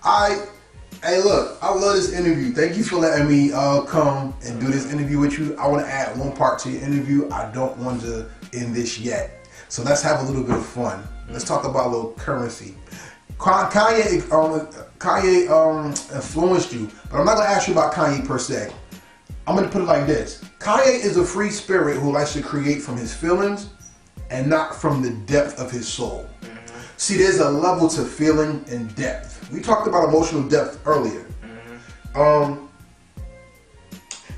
Hey, look, I love this interview. Thank you for letting me come and do this interview with you. I want to add one part to your interview. I don't want to end this yet. So let's have a little bit of fun. Let's talk about a little currency. Kanye influenced you, but I'm not going to ask you about Kanye per se. I'm going to put it like this. Kanye is a free spirit who likes to create from his feelings and not from the depth of his soul. See, there's a level to feeling and depth. We talked about emotional depth earlier.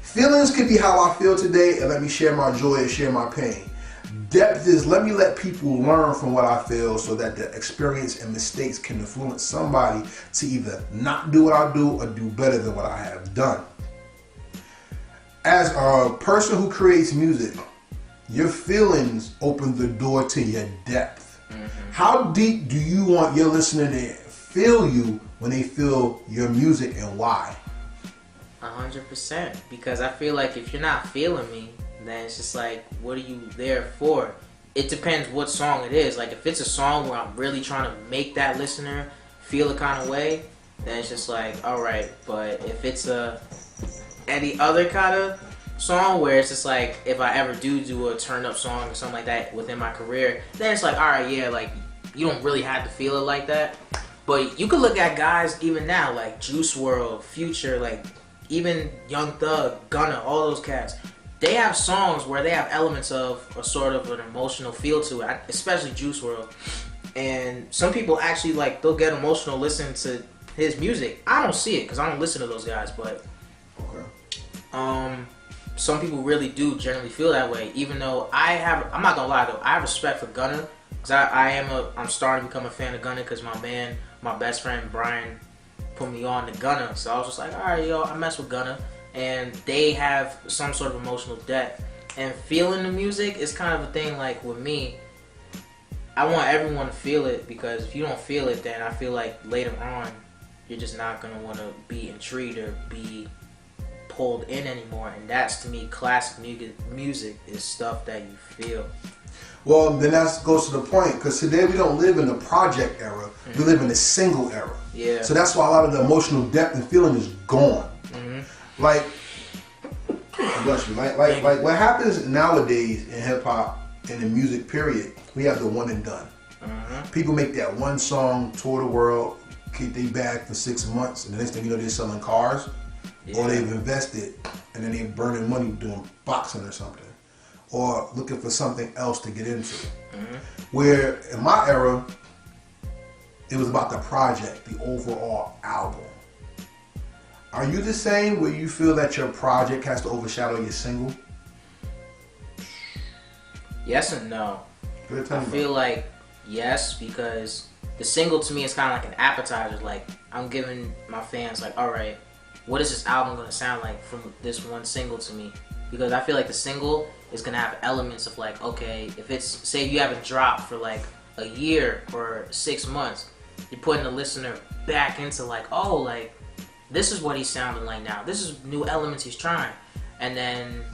Feelings could be how I feel today and let me share my joy and share my pain. Depth is let people learn from what I feel so that the experience and mistakes can influence somebody to either not do what I do or do better than what I have done. As a person who creates music, your feelings open the door to your depth. How deep do you want your listener to feel you when they feel your music, and why? 100%. Because I feel like if you're not feeling me, then it's just like, what are you there for? It depends what song it is. Like if it's a song where I'm really trying to make that listener feel a kind of way, then it's just like, alright. But if it's any other kind of song where it's just like, if I ever do a turn up song or something like that within my career, then it's like, alright, yeah, like you don't really have to feel it like that. But you could look at guys even now like Juice WRLD, Future, like even Young Thug, Gunna, all those cats. They have songs where they have elements of a sort of an emotional feel to it, especially Juice WRLD. And some people actually like, they'll get emotional listening to his music. I don't see it because I don't listen to those guys, but some people really do generally feel that way. Even though I'm not gonna lie though, I have respect for Gunna because I'm starting to become a fan of Gunna because my best friend Brian put me on to Gunna, so I was just like, alright, yo, I mess with Gunna, and they have some sort of emotional depth. And feeling the music is kind of a thing. Like with me, I want everyone to feel it, because if you don't feel it, then I feel like later on you're just not gonna want to be intrigued or be pulled in anymore. And that's, to me, classic music is stuff that you feel. Well, then that goes to the point, because today we don't live in the project era. We live in the single era. Yeah. So that's why a lot of the emotional depth and feeling is gone. Like, bless you. Like what happens nowadays in hip hop, in the music period, we have the one and done. People make that one song, tour the world, keep their bag for 6 months, and the next thing you know, they're selling cars, or they've invested, and then they're burning money doing boxing or something, or looking for something else to get into. Where in my era, it was about the project, the overall album. Are you the same where you feel that your project has to overshadow your single? Yes and no. I feel like yes, because the single to me is kind of like an appetizer. Like I'm giving my fans like, alright, what is this album going to sound like from this one single to me? Because I feel like the single is going to have elements of like, okay, if it's, say you haven't dropped for like a year or 6 months, you're putting the listener back into like, oh, like this is what he's sounding like now. This is new elements he's trying. And then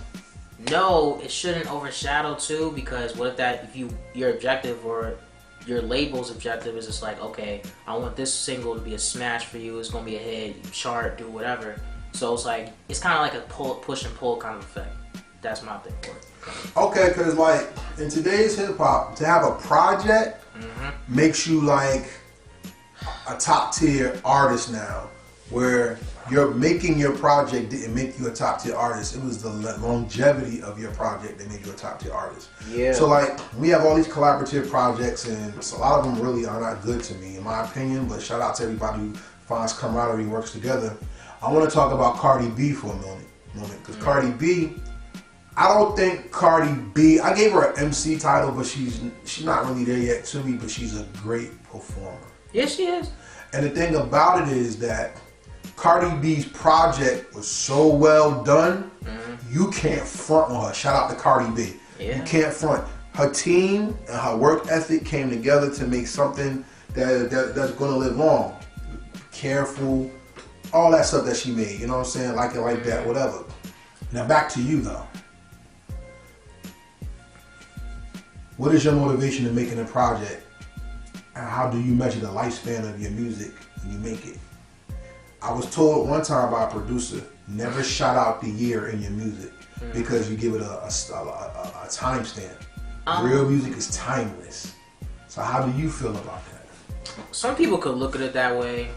no, it shouldn't overshadow too, because what if your objective or your label's objective is just like, okay, I want this single to be a smash for you. It's gonna be a hit, you chart, do whatever. So it's like, it's kind of like a push and pull kind of effect. That's my thing for it. Okay, because like in today's hip hop, to have a project makes you like a top tier artist now, where you're making your project didn't make you a top tier artist. It was the longevity of your project that made you a top tier artist. Yeah. So like we have all these collaborative projects, and a lot of them really are not good to me, in my opinion. But shout out to everybody who finds camaraderie and works together. I want to talk about Cardi B for a moment, because Cardi B, I don't think Cardi B, I gave her an MC title, but she's not really there yet to me, but she's a great performer. Yes, she is. And the thing about it is that Cardi B's project was so well done, you can't front on her. Shout out to Cardi B. Yeah. You can't front. Her team and her work ethic came together to make something that's going to live on. Careful, all that stuff that she made, you know what I'm saying? Like it like that, whatever. Now back to you though. What is your motivation in making a project? And how do you measure the lifespan of your music when you make it? I was told one time by a producer, never shout out the year in your music because you give it a timestamp. Real music is timeless. So how do you feel about that? Some people could look at it that way.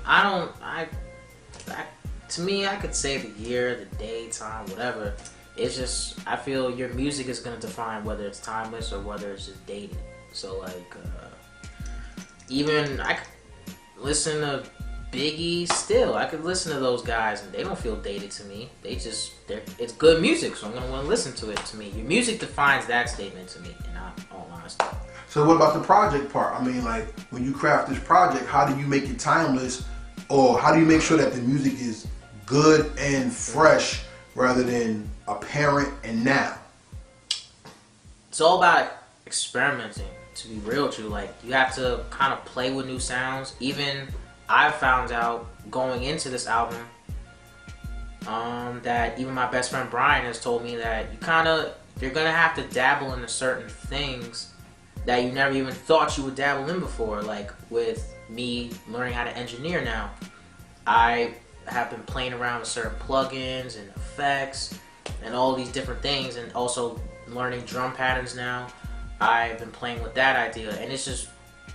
To me, I could say the year, the day, time, whatever. It's just, I feel your music is going to define whether it's timeless or whether it's just dated. So, like, even I could listen to Biggie still. I could listen to those guys and they don't feel dated to me. It's good music, so I'm going to want to listen to it. To me, your music defines that statement to me, in all honesty. So what about the project part? I mean, like, when you craft this project, how do you make it timeless, or how do you make sure that the music is good and fresh rather than apparent and now? It's all about experimenting, to be real with you. Like, you have to kind of play with new sounds. Even I found out going into this album that even my best friend Brian has told me that you're gonna have to dabble into certain things that you never even thought you would dabble in before. Like with me learning how to engineer now, I have been playing around with certain plugins and effects and all these different things, and also learning drum patterns now. I've been playing with that idea, and it's just,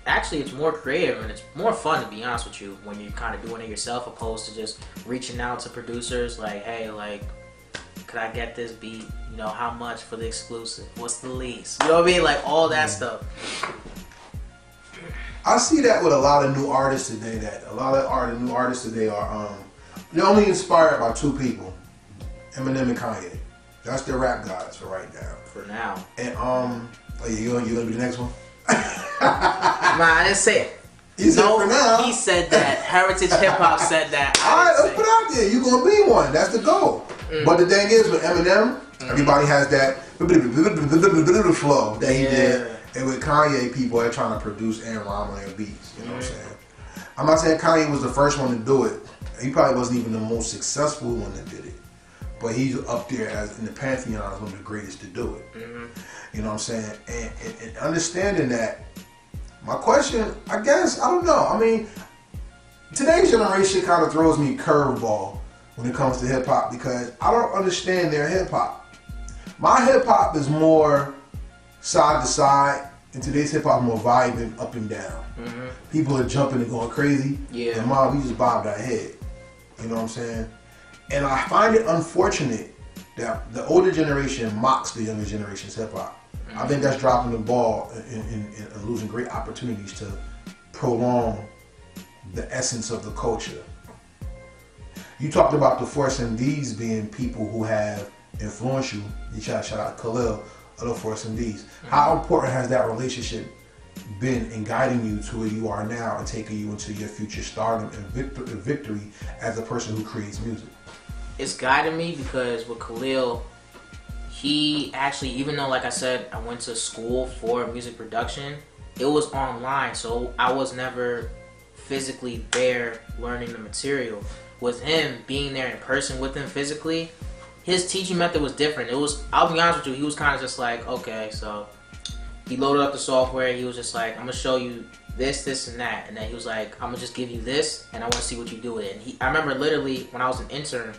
actually it's more creative and it's more fun, to be honest with you, when you're kind of doing it yourself opposed to just reaching out to producers like, hey, like, could I get this beat? You know, how much for the exclusive? What's the lease? You know what I mean? Like all that stuff. I see that with a lot of new artists today. That a lot of new artists today are they're only inspired by two people, Eminem and Kanye. That's their rap gods for right now. For now. And you gonna be the next one? Nah, I didn't say it. He said for now. He said that. Heritage Hip Hop said that. Alright, let's put it out there. You're gonna be one. That's the goal. But the thing is, with Eminem, everybody has that flow that he did. And with Kanye, people are trying to produce and rhyme on their beats. You know what I'm saying? I'm not saying Kanye was the first one to do it. He probably wasn't even the most successful one that did it. But he's up there as in the pantheon as one of the greatest to do it. You know what I'm saying? And understanding that, my question, I guess, I don't know. I mean, today's generation kind of throws me a curveball when it comes to hip hop because I don't understand their hip hop. My hip hop is more side to side, and today's hip hop is more vibing up and down. People are jumping and going crazy. Yeah. And mom, we just bobbed our head. You know what I'm saying? And I find it unfortunate that the older generation mocks the younger generation's hip hop. I think that's dropping the ball and losing great opportunities to prolong the essence of the culture. You talked about the Force MDs being people who have influenced you. You shout out Khalil of the Force MDs. How important has that relationship been in guiding you to where you are now and taking you into your future stardom and victory as a person who creates music? It's guided me because with Khalil, he actually, even though, like I said, I went to school for music production, it was online, so I was never physically there learning the material. With him, being there in person with him physically, his teaching method was different. It was, I'll be honest with you, he was kind of just like, okay, so he loaded up the software, he was just like, I'm going to show you this, this, and that. And then he was like, I'm going to just give you this, and I want to see what you do with it. And I remember literally, when I was an intern,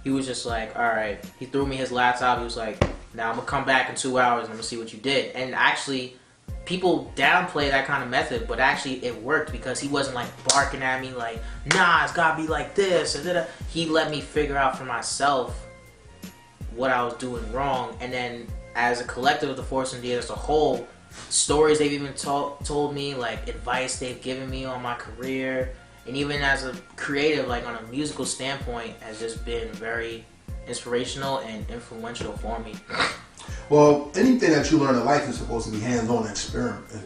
he was just like, all right. He threw me his laptop. He was like, now I'm going to come back in 2 hours, and I'm going to see what you did. And actually, people downplay that kind of method, but actually it worked because he wasn't like barking at me like, nah, it's got to be like this. He let me figure out for myself what I was doing wrong. And then as a collective of the Force MD as a whole, stories they've even told me, like advice they've given me on my career, and even as a creative, like on a musical standpoint, has just been very inspirational and influential for me. Well, anything that you learn in life is supposed to be hands-on and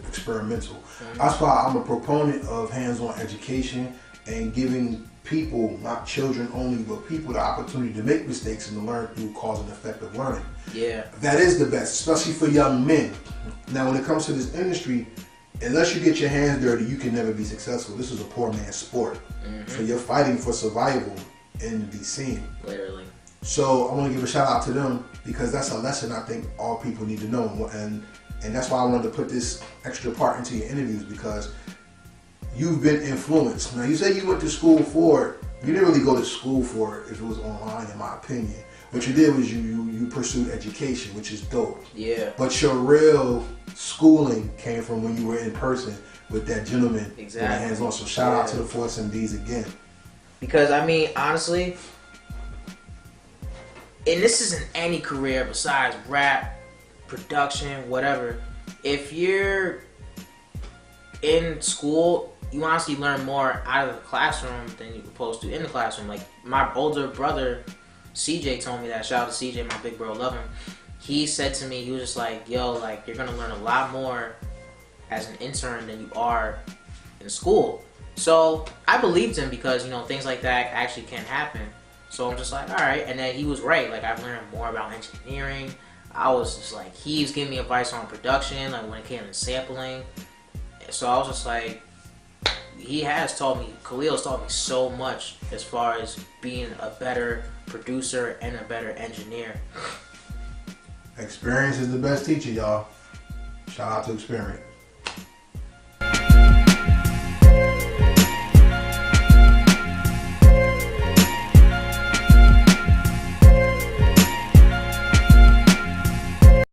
experimental. That's why I'm a proponent of hands-on education and giving people, not children only, but people the opportunity to make mistakes and to learn through cause and effect of learning. Yeah. That is the best, especially for young men. Now, when it comes to this industry, unless you get your hands dirty, you can never be successful. This is a poor man's sport. So you're fighting for survival and to be seen. Literally. So I want to give a shout out to them because that's a lesson I think all people need to know. And that's why I wanted to put this extra part into your interviews because you've been influenced. Now, you say you went to school for You didn't really go to school for it if it was online, in my opinion. What you did was you pursued education, which is dope. Yeah. But your real schooling came from when you were in person with that gentleman. Exactly. Hands on. So shout out to the Force MDs again. Because I mean, honestly, and this isn't any career besides rap, production, whatever. If you're in school, you honestly learn more out of the classroom than you're supposed to in the classroom. Like my older brother, CJ, told me that. Shout out to CJ, my big bro, love him. He said to me, he was just like, yo, like you're gonna learn a lot more as an intern than you are in school. So I believed him because, you know, things like that actually can happen. So I'm just like, all right. And then he was right. Like I've learned more about engineering. I was just like, he was giving me advice on production, like when it came to sampling. So I was just like, he has taught me, Khalil's taught me so much as far as being a better producer and a better engineer. Experience is the best teacher, y'all. Shout out to experience.